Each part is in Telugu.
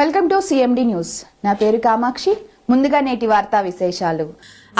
Welcome to CMD news. నా పేరు కామాక్షి. ముందుగా నేటి వార్తా విశేషాలు.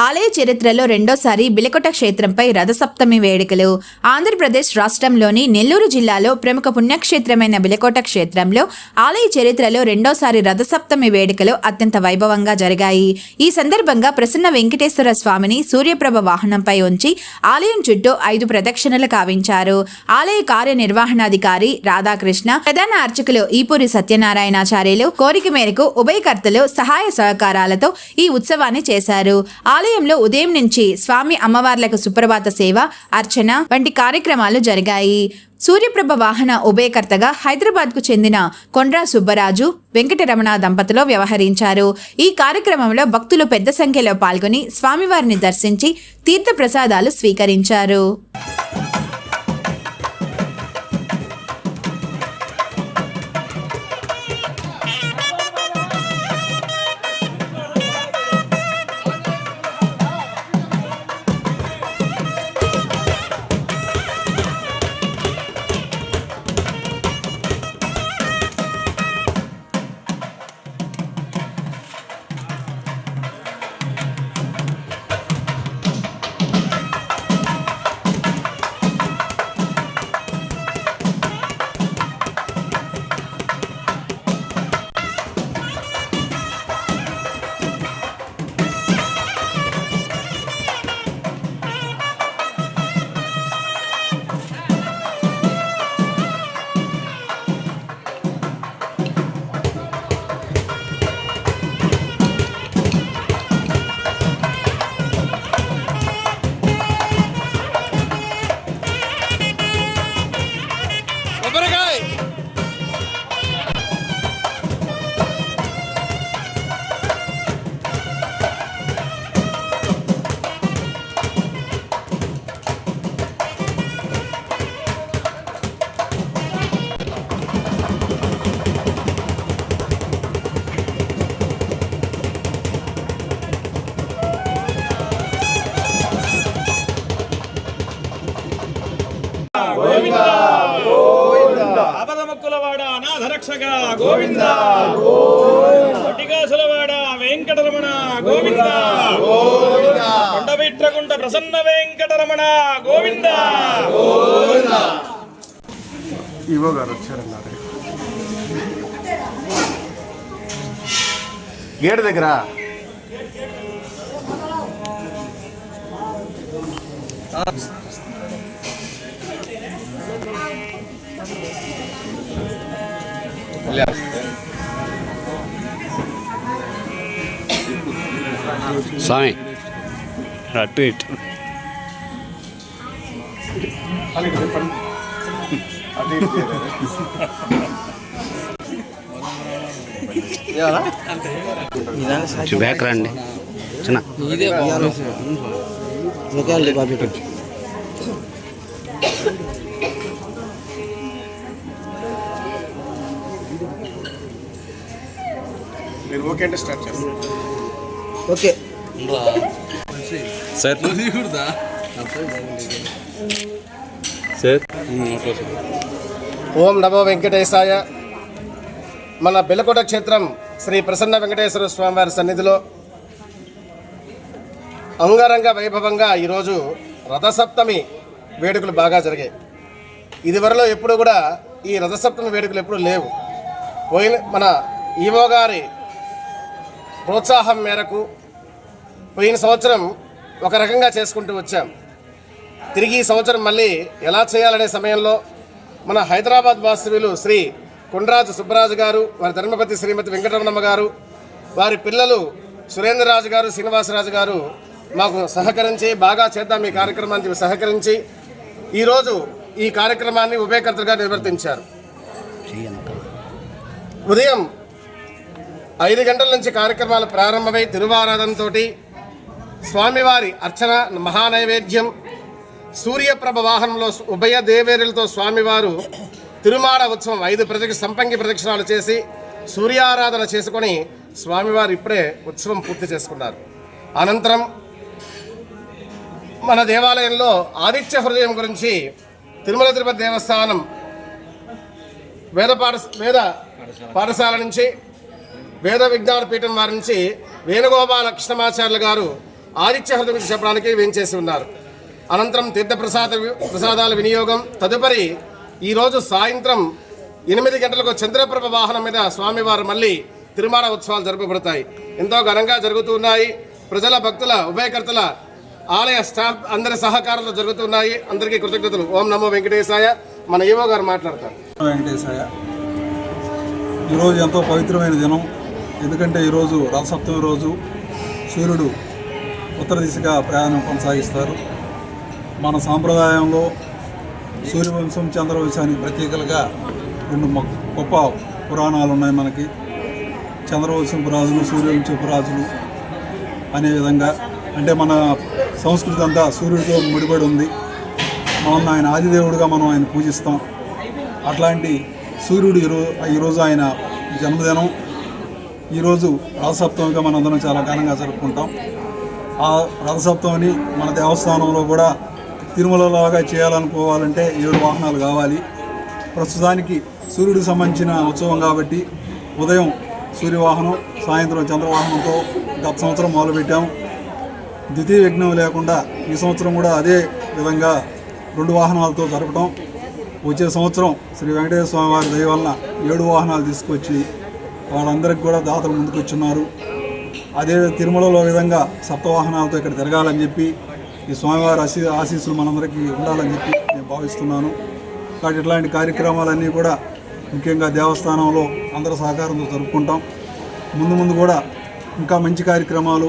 ఆలయ చరిత్రలో రెండోసారి బిలకొట క్షేత్రంపై రథసప్తమి వేడుకలు. ఆంధ్రప్రదేశ్ రాష్ట్రంలోని నెల్లూరు జిల్లాలో ప్రముఖ పుణ్యక్షేత్రమైన బిలకొట క్షేత్రంలో ఆలయ చరిత్రలో రెండోసారి రథసప్తమి వేడుకలు అత్యంత వైభవంగా జరిగాయి. ఈ సందర్భంగా ప్రసన్న వెంకటేశ్వర స్వామిని సూర్యప్రభ వాహనంపై ఉంచి ఆలయం చుట్టూ 5 ప్రదక్షిణలు కావించారు. ఆలయ కార్యనిర్వహణాధికారి రాధాకృష్ణ, ప్రధాన అర్చకులు ఈపూరి సత్యనారాయణాచార్యులు కోరిక మేరకు ఉభయకర్తలు సహాయ సహకారాలతో ఈ ఉత్సవాన్ని చేశారు. ఆలయంలో ఉదయం నుంచి స్వామి అమ్మవార్లకు సుప్రభాత సేవ, అర్చన వంటి కార్యక్రమాలు జరిగాయి. సూర్యప్రభ వాహన ఉభయకర్తగా హైదరాబాద్కు చెందిన కొండ్రా సుబ్బరాజు, వెంకటరమణ దంపతులు వ్యవహరించారు. ఈ కార్యక్రమంలో భక్తులు పెద్ద సంఖ్యలో పాల్గొని స్వామివారిని దర్శించి తీర్థ ప్రసాదాలు స్వీకరించారు. ఆపదముక్కులవాడ అనాథరక్షక గోవింద, కొట్టికాసులవాడ వెంకటరమణ గోవింద, కొండబిట్రకుంట ప్రసన్న వెంకటరమణ గోవింద. ఈవో గారు వచ్చారన్నారు గేట్ దగ్గర. స్వామి అటు ఇటు బ్యాక్ రండి చిన్న. మీరు ఓకే అంటే స్టార్ట్ చేస్తారు. Okay sir sir. ఓం నమో వెంకటేశాయ. మన బిలకొట క్షేత్రం శ్రీ ప్రసన్న వెంకటేశ్వర స్వామివారి సన్నిధిలో అంగరంగ వైభవంగా ఈరోజు రథసప్తమి వేడుకలు బాగా జరిగాయి. ఇదివరలో ఎప్పుడు కూడా ఈ రథసప్తమి వేడుకలు ఎప్పుడు లేవు. మన ఈవో గారి ప్రోత్సాహం మేరకు పోయిన సంవత్సరం ఒక రకంగా చేసుకుంటూ వచ్చాం. తిరిగి ఈ సంవత్సరం మళ్ళీ ఎలా చేయాలనే సమయంలో మన హైదరాబాద్ వాస్తవ్యులు శ్రీ కొండ్రాజు సుబ్బరాజు గారు, వారి ధర్మపతి శ్రీమతి వెంకటరమణమ్మ గారు, వారి పిల్లలు సురేంద్రరాజు గారు, శ్రీనివాసరాజు గారు మాకు సహకరించి బాగా చేద్దాం ఈ కార్యక్రమానికి సహకరించి ఈరోజు ఈ కార్యక్రమాన్ని ఉభయకర్తలుగా నిర్వర్తించారు. ఉదయం 5 గంటల నుంచి కార్యక్రమాలు ప్రారంభమై తిరువారాధనతో స్వామివారి అర్చన, మహానైవేద్యం, సూర్యప్రభ వాహనంలో ఉభయ దేవేరులతో స్వామివారు తిరుమాడ ఉత్సవం 5 సంపంగి ప్రదక్షిణాలు చేసి సూర్యారాధన చేసుకొని స్వామివారు ఇప్పుడే ఉత్సవం పూర్తి చేసుకున్నారు. అనంతరం మన దేవాలయంలో ఆదిత్య హృదయం గురించి తిరుమల తిరుపతి దేవస్థానం వేద పాఠశాల నుంచి వేద విజ్ఞాన పీఠం వారి నుంచి వేణుగోపాల కృష్ణమాచార్యులు గారు ఆదిత్య హృదయం గురించి చెప్పడానికి వేంచేసి ఉన్నారు. అనంతరం ప్రసాదాల వినియోగం. తదుపరి ఈరోజు సాయంత్రం 8 గంటలకు చంద్రప్రభ వాహనం మీద స్వామివారు మళ్ళీ తిరుమల ఉత్సవాలు జరపబడతాయి. ఎంతో ఘనంగా జరుగుతున్నాయి. ప్రజల భక్తుల ఉభయకర్తల ఆలయ స్టాఫ్ అందరి సహకారంతో జరుగుతున్నాయి. అందరికీ కృతజ్ఞతలు. ఓం నమో వెంకటేశాయ. మన ఈవో గారు మాట్లాడతారు. వెంకటేశాయ. ఈరోజు ఎంతో పవిత్రమైన దినం. ఎందుకంటే ఈరోజు రథసప్తమి రోజు సూర్యుడు ఉత్తర దిశగా ప్రయాణం కొనసాగిస్తారు. మన సాంప్రదాయంలో సూర్యవంశం చంద్రవంశానికి ప్రత్యేకలుగా 2 గొప్ప పురాణాలు ఉన్నాయి మనకి. చంద్రవంశపు రాజులు, సూర్యవంశపు రాజులు అనే విధంగా. అంటే మన సంస్కృతి అంతా సూర్యుడితో ముడిపడి ఉంది. మనం ఆయన ఆదిదేవుడిగా మనం ఆయన పూజిస్తాం. అట్లాంటి సూర్యుడు ఈరోజు ఆయన జన్మదినం. ఈరోజు రథసప్తమిగా మనందరం చాలా ఘనంగా జరుపుకుంటాం. ఆ రథసప్తమిని మన దేవస్థానంలో కూడా తిరుమలలాగా చేయాలనుకోవాలంటే 7 వాహనాలు కావాలి. ప్రస్తుతానికి సూర్యుడికి సంబంధించిన ఉత్సవం కాబట్టి ఉదయం సూర్యవాహనం, సాయంత్రం చంద్రవాహనంతో గత సంవత్సరం మొదలుపెట్టాము. ద్వితీయ విఘ్నం లేకుండా ఈ సంవత్సరం కూడా అదే విధంగా 2 వాహనాలతో జరపడం. వచ్చే సంవత్సరం శ్రీ వెంకటేశ్వర స్వామి వారి దయ వలన 7 వాహనాలు తీసుకొచ్చి వాళ్ళందరికీ కూడా దాతలు ముందుకొచ్చున్నారు. అదే తిరుమలలో విధంగా 7 వాహనాలతో ఇక్కడ తిరగాలని చెప్పి ఈ స్వామివారి ఆశీస్సులు మనందరికీ ఉండాలని చెప్పి నేను భావిస్తున్నాను. కాబట్టి ఇట్లాంటి కార్యక్రమాలన్నీ కూడా ముఖ్యంగా దేవస్థానంలో అందరి సహకారంతో జరుపుకుంటాం. ముందు కూడా ఇంకా మంచి కార్యక్రమాలు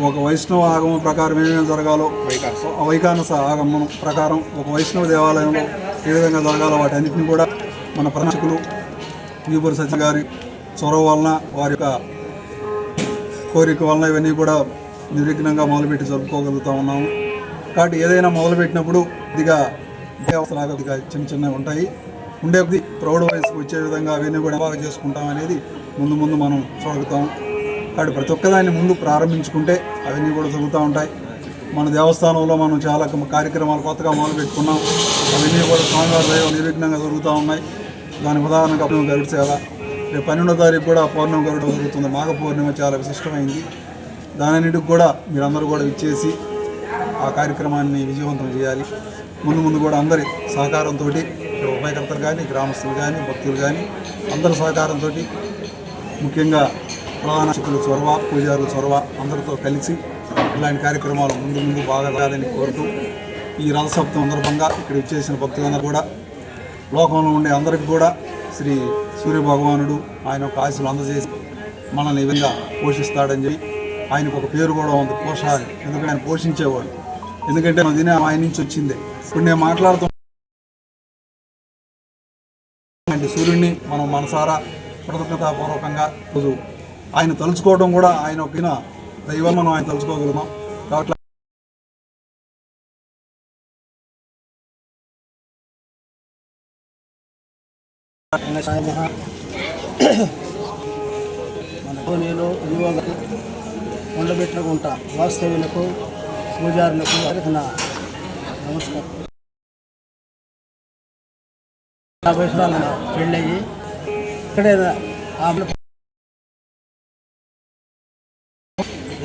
ఒక వైష్ణవ ఆగమం ప్రకారం ఏమేమి జరగాలో, వైఖానస ఆగమనం ప్రకారం ఒక వైష్ణవ దేవాలయంలో ఏ విధంగా జరగాలో వాటన్నిటిని కూడా మన ప్రణాళికలు యూపర్ సత్య గారి చొరవ వలన, వారి యొక్క కోరిక వలన ఇవన్నీ కూడా నిర్విఘ్నంగా మొదలుపెట్టి జరుపుకోగలుగుతూ ఉన్నాము. కాబట్టి ఏదైనా మొదలుపెట్టినప్పుడు ఇదిగా దేవస్థలాగా చిన్నవి ఉంటాయి. ఉండేది ప్రౌఢ వయసుకు వచ్చే విధంగా అవన్నీ కూడా బాగా చేసుకుంటాం అనేది ముందు మనం చూడగలుగుతాం. కాబట్టి ప్రతి ఒక్కదాన్ని ముందు ప్రారంభించుకుంటే అవన్నీ కూడా జరుగుతూ ఉంటాయి. మన దేవస్థానంలో మనం చాలా కార్యక్రమాలు కొత్తగా మొదలు పెట్టుకున్నాం. అవన్నీ కూడా స్వామివారి దయ నిర్విఘ్నంగా జరుగుతూ ఉన్నాయి. దాని ఉదాహరణగా గరుడ సేవ. రేపు 12వ తారీఖు కూడా పౌర్ణమి గరుడ జరుగుతుంది. మాఘ పౌర్ణమి చాలా విశిష్టమైంది. దానన్నిటికి కూడా మీరందరూ కూడా ఇచ్చేసి ఆ కార్యక్రమాన్ని విజయవంతం చేయాలి. ముందు కూడా అందరి సహకారంతో, ఉభయకర్తలు కానీ, గ్రామస్తులు కానీ, భక్తులు కానీ అందరి సహకారంతో, ముఖ్యంగా ప్రధాన శిక్షకుల చొరవ, పూజారుల చొరవ అందరితో కలిసి ఇలాంటి కార్యక్రమాలు ముందు బాగా కాదని కోరుతూ, ఈ రథసప్తమి సందర్భంగా ఇక్కడ ఇచ్చేసిన భక్తులందరూ కూడా లోకంలో ఉండే అందరికీ కూడా శ్రీ సూర్య భగవానుడు ఆయన ఒక ఆశలు అందజేసి మనల్ని ఈ విధంగా పోషిస్తాడని చెప్పి ఆయనకు ఒక పేరు కూడా ఉంది, పోషాలి. ఎందుకంటే ఆయన పోషించేవాడు. ఎందుకంటే మన దినే ఆయన నుంచి వచ్చిందే. ఇప్పుడు నేను మాట్లాడుతూ సూర్యుడిని మనం మనసారా కృతజ్ఞతాపూర్వకంగా రోజు ఆయన తలుచుకోవడం కూడా ఆయన ఒక దైవం, మనం ఆయన తలుచుకోగలుగుతాం. కాబట్టి నేను యువకు ఉండబెట్టుకుంటా వాస్తవ్యులకు, పూజారులకు అందరికీ నా నమస్కారం. 50 సంవత్సరాలు పెళ్ళయ్యి ఇక్కడే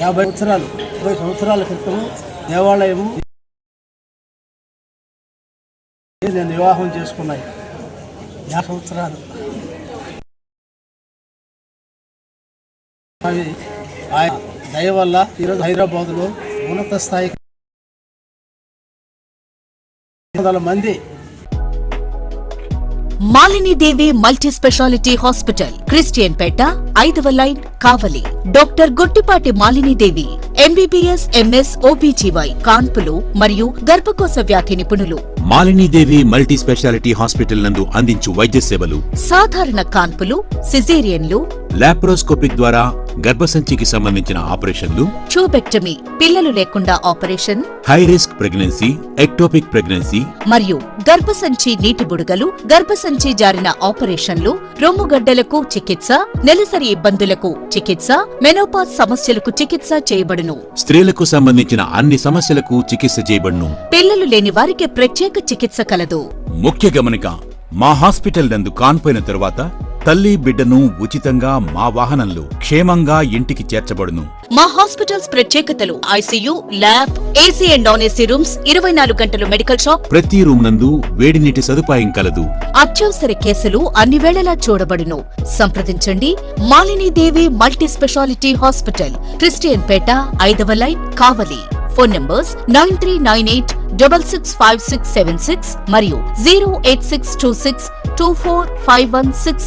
50 సంవత్సరాల క్రితం దేవాలయము నేను వివాహం చేసుకున్నాయి. 50 సంవత్సరాలు అవి ఆయన దయ వల్ల ఈరోజు హైదరాబాద్లో ఉన్నత స్థాయికి 100 మంది. Malinidevi multi speciality hospital, Christianpet, 5వ line, Kavali. Doctor Gottipati Malinidevi, MBBS, MS, OBGY, కాన్పులు మరియు గర్భకోశ వ్యాధి నిపుణులు. మాలినీదేవి మల్టీ స్పెషాలిటీ హాస్పిటల్ నందు అందించు వైద్య సేవలు: సాధారణ కాన్పులు, సిజేరియన్లు, లాప్రోస్కోపిక్ ద్వారా గర్భసంచికి సంబంధించిన ఆపరేషన్లు, ట్యూబెక్టమీ, పిల్లలు లేకుండా operation, high risk pregnancy, ectopic pregnancy మరియు గర్భసంచి నీటి బుడగలు, గర్భసంచి జారిన ఆపరేషన్లు, రొమ్ముగడ్డలకు చికిత్స, నెలసరి ఇబ్బందులకు చికిత్స, మెనోపాజ్ సమస్యలకు చికిత్స చేయబడును. స్త్రీలకు సంబంధించిన అన్ని సమస్యలకు చికిత్స చేయబడును. పిల్లలు లేని వారికి ప్రత్యేక చికిత్స కలదు. ముఖ్య గమనిక: మా హాస్పిటల్ నందు కాన్పోయిన తరువాత తల్లి బిడ్డను ఉచితంగా మా వాహనంలో క్షేమంగా ఇంటికి చేర్చబడును. మా హాస్పిటల్స్ ప్రత్యేకతలు: ICU, lab, AC and non AC rooms, 24 గంటలు మెడికల్ షాప్, ప్రతి రూమ్ నందు వేడి నీటి సదుపాయం కలదు. అత్యవసర కేసులు అన్ని వేళలా చూడబడును. సంప్రదించండి Malinidevi multi speciality hospital, Christianpet, 5వ లైన్, కావలి. ఫోన్ నంబర్స్ 9398665676 మరియు 08626245166.